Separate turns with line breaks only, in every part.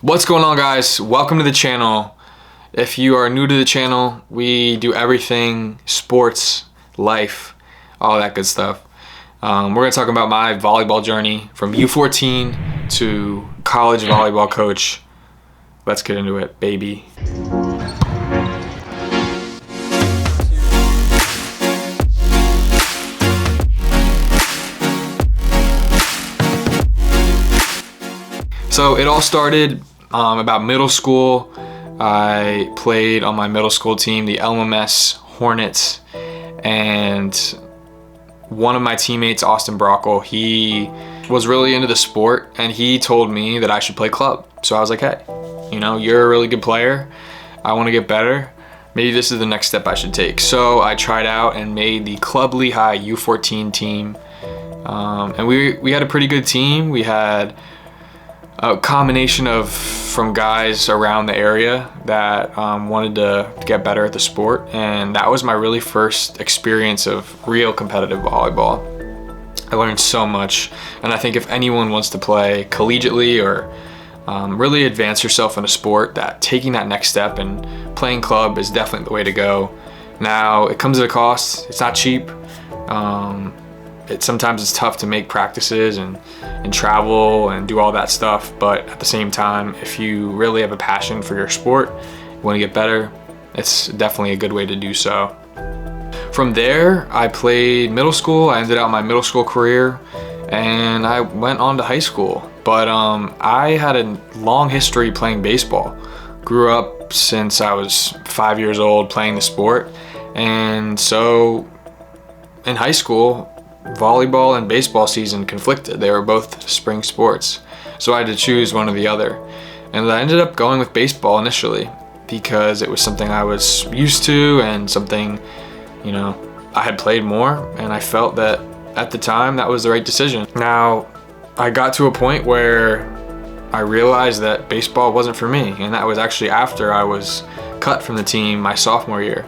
What's going on, guys? Welcome to the channel. If you are new to the channel, we do everything sports, life, all that good stuff. We're going to talk about my volleyball journey from U14 to college volleyball coach. Let's get into it, baby. So it all started about middle school. I played on my middle school team, the LMS Hornets, and one of my teammates, Austin Brockle, he was really into the sport, and he told me that I should play club. So I was like, hey, you're a really good player. I want to get better. Maybe this is the next step I should take. So I tried out and made the Club Lehigh U14 team, and we had a pretty good team. We had a combination from guys around the area that wanted to get better at the sport, and that was my really first experience of real competitive volleyball. I learned so much, and I think if anyone wants to play collegiately or really advance yourself in a sport, that taking that next step and playing club is definitely the way to go. Now, it comes at a cost. It's not cheap. Sometimes it's tough to make practices and travel and do all that stuff, but at the same time, if you really have a passion for your sport, you want to get better, it's definitely a good way to do so. From there, I played middle school. I ended out my middle school career, and I went on to high school. But I had a long history playing baseball. Grew up since I was 5 years old playing the sport, and so in high school, volleyball and baseball season conflicted. They were both spring sports, so I had to choose one or the other. And I ended up going with baseball initially because it was something I was used to and something, I had played more, and I felt that at the time that was the right decision. Now, I got to a point where I realized that baseball wasn't for me, and that was actually after I was cut from the team my sophomore year.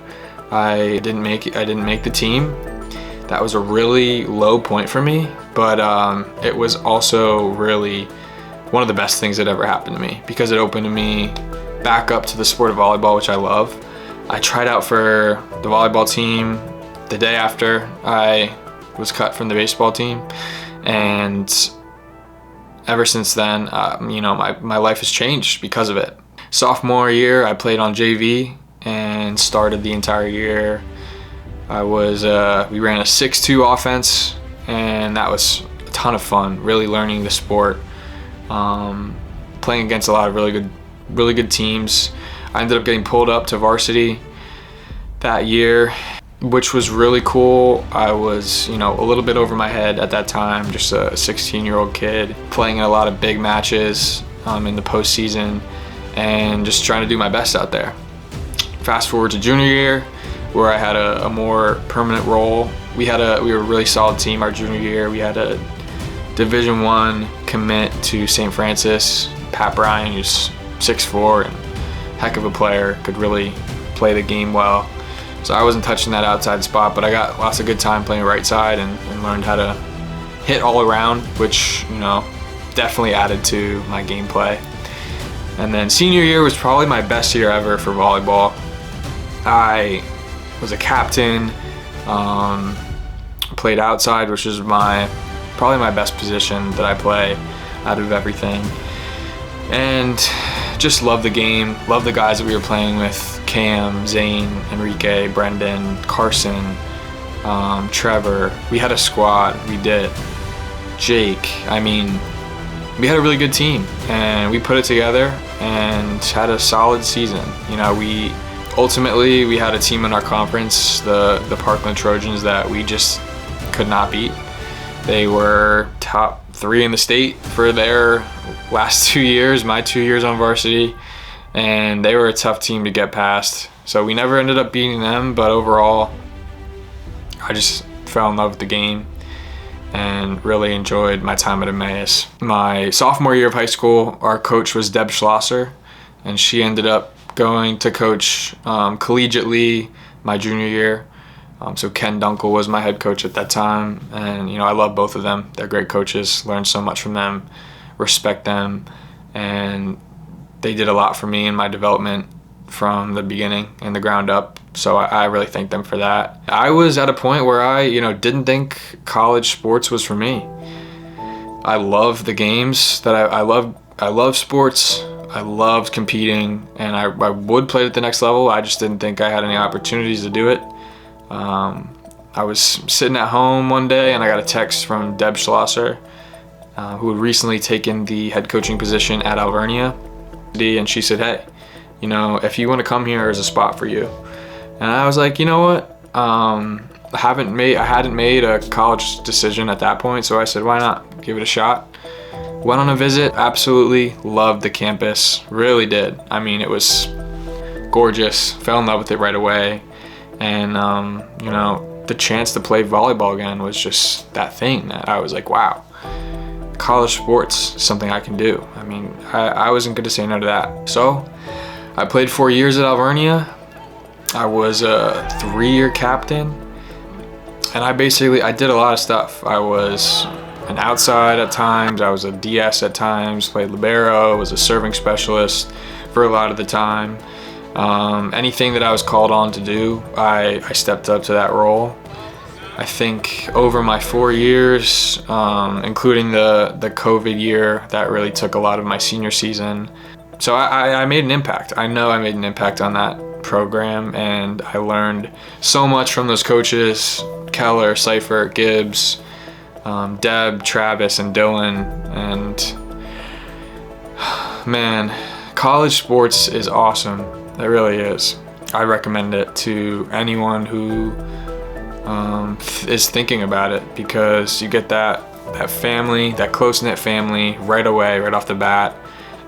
I didn't make the team. That was a really low point for me, but it was also really one of the best things that ever happened to me because it opened me back up to the sport of volleyball, which I love. I tried out for the volleyball team the day after I was cut from the baseball team, and ever since then, my life has changed because of it. Sophomore year, I played on JV and started the entire year. We ran a 6-2 offense, and that was a ton of fun, really learning the sport, playing against a lot of really good teams. I ended up getting pulled up to varsity that year, which was really cool. I was, a little bit over my head at that time, just a 16-year-old kid playing in a lot of big matches in the postseason and just trying to do my best out there. Fast forward to junior year, where I had a more permanent role. We were a really solid team our junior year. We had a Division I commit to St. Francis, Pat Bryan, who's 6'4" and heck of a player, could really play the game well. So I wasn't touching that outside spot, but I got lots of good time playing right side and learned how to hit all around, which, definitely added to my gameplay. And then senior year was probably my best year ever for volleyball. I was a captain, played outside, which is probably my best position that I play out of everything. And just love the game, love the guys that we were playing with: Cam, Zane, Enrique, Brendan, Carson, Trevor. We had a squad, we did. Jake, we had a really good team, and we put it together and had a solid season. Ultimately, we had a team in our conference, the Parkland Trojans, that we just could not beat. They were top 3 in the state for their last 2 years, my 2 years on varsity, and they were a tough team to get past. So we never ended up beating them, but overall, I just fell in love with the game and really enjoyed my time at Emmaus. My sophomore year of high school, our coach was Deb Schlosser, and she ended up going to coach collegiately my junior year. So Ken Dunkel was my head coach at that time, and I love both of them. They're great coaches, learned so much from them, respect them, and they did a lot for me in my development from the beginning and the ground up. So I really thank them for that. I was at a point where I, didn't think college sports was for me. I love the games that I love sports. I loved competing, and I would play at the next level. I just didn't think I had any opportunities to do it. I was sitting at home one day and I got a text from Deb Schlosser, who had recently taken the head coaching position at Alvernia. And she said, hey, if you want to come here, there's a spot for you. And I was like, you know what? I hadn't made a college decision at that point, so I said, why not? Give it a shot. Went on a visit, absolutely loved the campus, really did. I mean, it was gorgeous, fell in love with it right away. And, the chance to play volleyball again was just that thing that I was like, wow, college sports is something I can do. I mean, I wasn't going to say no to that. So I played 4 years at Alvernia. I was a 3-year captain, and I did a lot of stuff. I was an outside at times, I was a DS at times, played libero, was a serving specialist for a lot of the time. Anything that I was called on to do, I stepped up to that role. I think over my 4 years, including the COVID year, that really took a lot of my senior season. So I made an impact. I know I made an impact on that program, and I learned so much from those coaches, Keller, Seifert, Gibbs, Deb, Travis, and Dylan. And man, college sports is awesome. It really is. I recommend it to anyone who is thinking about it, because you get that family, that close-knit family right away, right off the bat,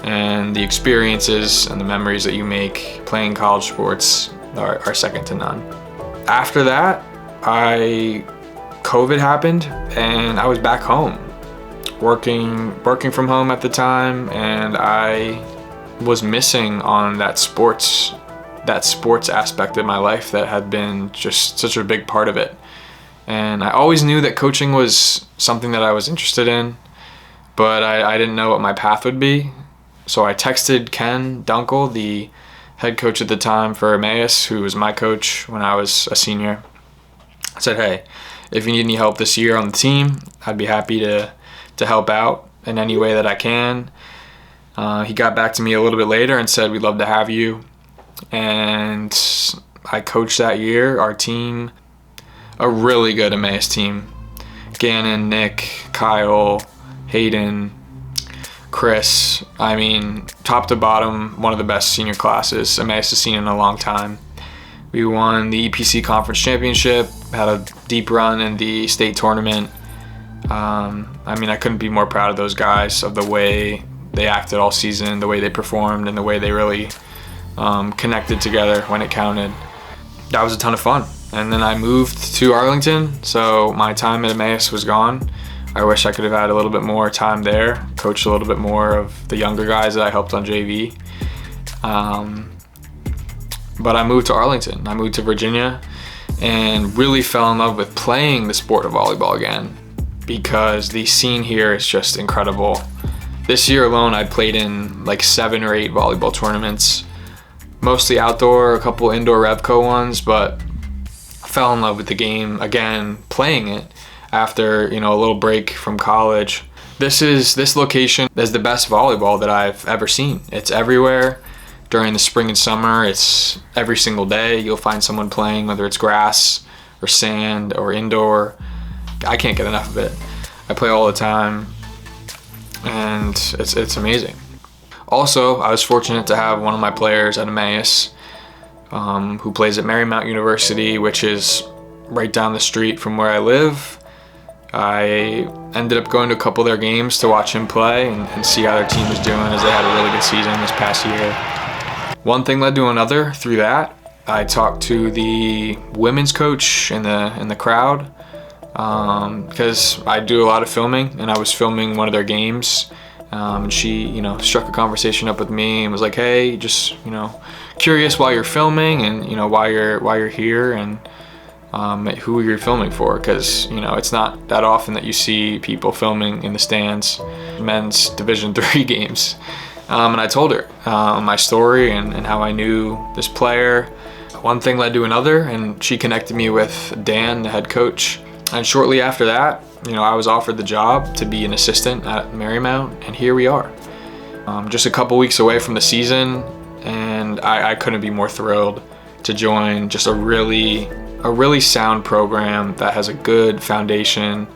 and the experiences and the memories that you make playing college sports are second to none. After that, COVID happened, and I was back home, working from home at the time, and I was missing on that sports aspect of my life that had been just such a big part of it. And I always knew that coaching was something that I was interested in, but I didn't know what my path would be. So I texted Ken Dunkel, the head coach at the time for Emmaus, who was my coach when I was a senior. I said, hey, if you need any help this year on the team, I'd be happy to help out in any way that I can. He got back to me a little bit later and said, we'd love to have you. And I coached that year, our team, a really good Emmaus team. Gannon, Nick, Kyle, Hayden, Chris. I mean, top to bottom, one of the best senior classes Emmaus has seen in a long time. We won the EPC Conference Championship, had a deep run in the state tournament. I mean, I couldn't be more proud of those guys, of the way they acted all season, the way they performed, and the way they really connected together when it counted. That was a ton of fun. And then I moved to Arlington, so my time at Emmaus was gone. I wish I could have had a little bit more time there, coached a little bit more of the younger guys that I helped on JV. But I moved to Arlington. I moved to Virginia and really fell in love with playing the sport of volleyball again, because the scene here is just incredible. This year alone, I played in like 7 or 8 volleyball tournaments, mostly outdoor, a couple indoor Revco ones, but I fell in love with the game again, playing it after, a little break from college. This location is the best volleyball that I've ever seen. It's everywhere. During the spring and summer, it's every single day. You'll find someone playing, whether it's grass or sand or indoor. I can't get enough of it. I play all the time, and it's amazing. Also, I was fortunate to have one of my players at Emmaus who plays at Marymount University, which is right down the street from where I live. I ended up going to a couple of their games to watch him play and see how their team was doing, as they had a really good season this past year. One thing led to another through that. I talked to the women's coach in the crowd, because I do a lot of filming, and I was filming one of their games. And she, struck a conversation up with me and was like, hey, just, curious why you're filming, and, why you're here, and who you're filming for, because, it's not that often that you see people filming in the stands, men's Division III games. And I told her my story and how I knew this player. One thing led to another, and she connected me with Dan, the head coach. And shortly after that, I was offered the job to be an assistant at Marymount, and here we are. Just a couple weeks away from the season, and I couldn't be more thrilled to join just a really sound program that has a good foundation,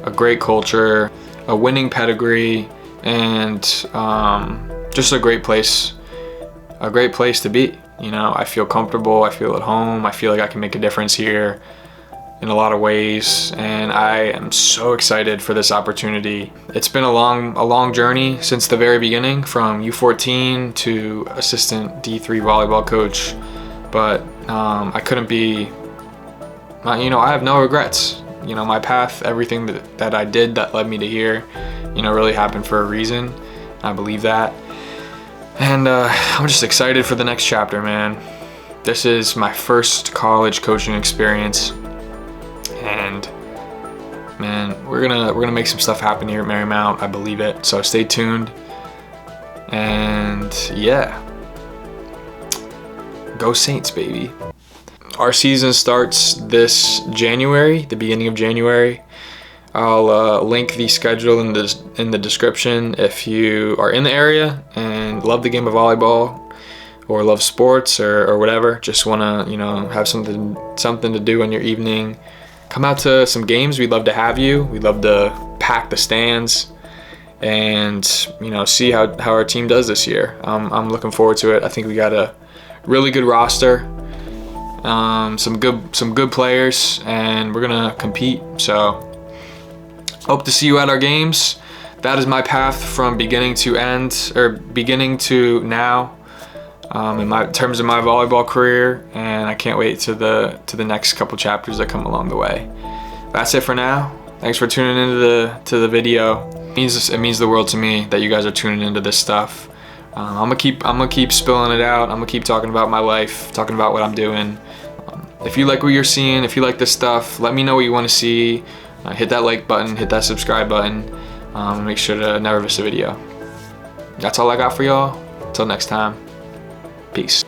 a great culture, a winning pedigree, and just a great place to be. I feel comfortable, I feel at home, I feel like I can make a difference here in a lot of ways, and I am so excited for this opportunity. It's been a long journey since the very beginning, from U14 to assistant D3 volleyball coach, but I couldn't be, I have no regrets. My path, everything that I did that led me to here, really happened for a reason. I believe that. And I'm just excited for the next chapter, man. This is my first college coaching experience, and man, we're gonna make some stuff happen here at Marymount. I believe it. So stay tuned. And yeah, go Saints, baby. Our season starts this January, the beginning of January. I'll link the schedule in the description if you are in the area and love the game of volleyball or love sports or whatever. Just want to have something to do in your evening. Come out to some games. We'd love to have you. We'd love to pack the stands and see how our team does this year. I'm looking forward to it. I think we got a really good roster, some good players, and we're gonna compete. So hope to see you at our games. That is my path from beginning to end, or beginning to now, in terms of my volleyball career, and I can't wait to the next couple chapters that come along the way. That's it for now. Thanks for tuning into the video. It means the world to me that you guys are tuning into this stuff. I'm gonna keep spilling it out. I'm gonna keep talking about my life, talking about what I'm doing. If you like what you're seeing, if you like this stuff, let me know what you want to see. Hit that like button, hit that subscribe button, and make sure to never miss a video. That's all I got for y'all. Until next time, peace.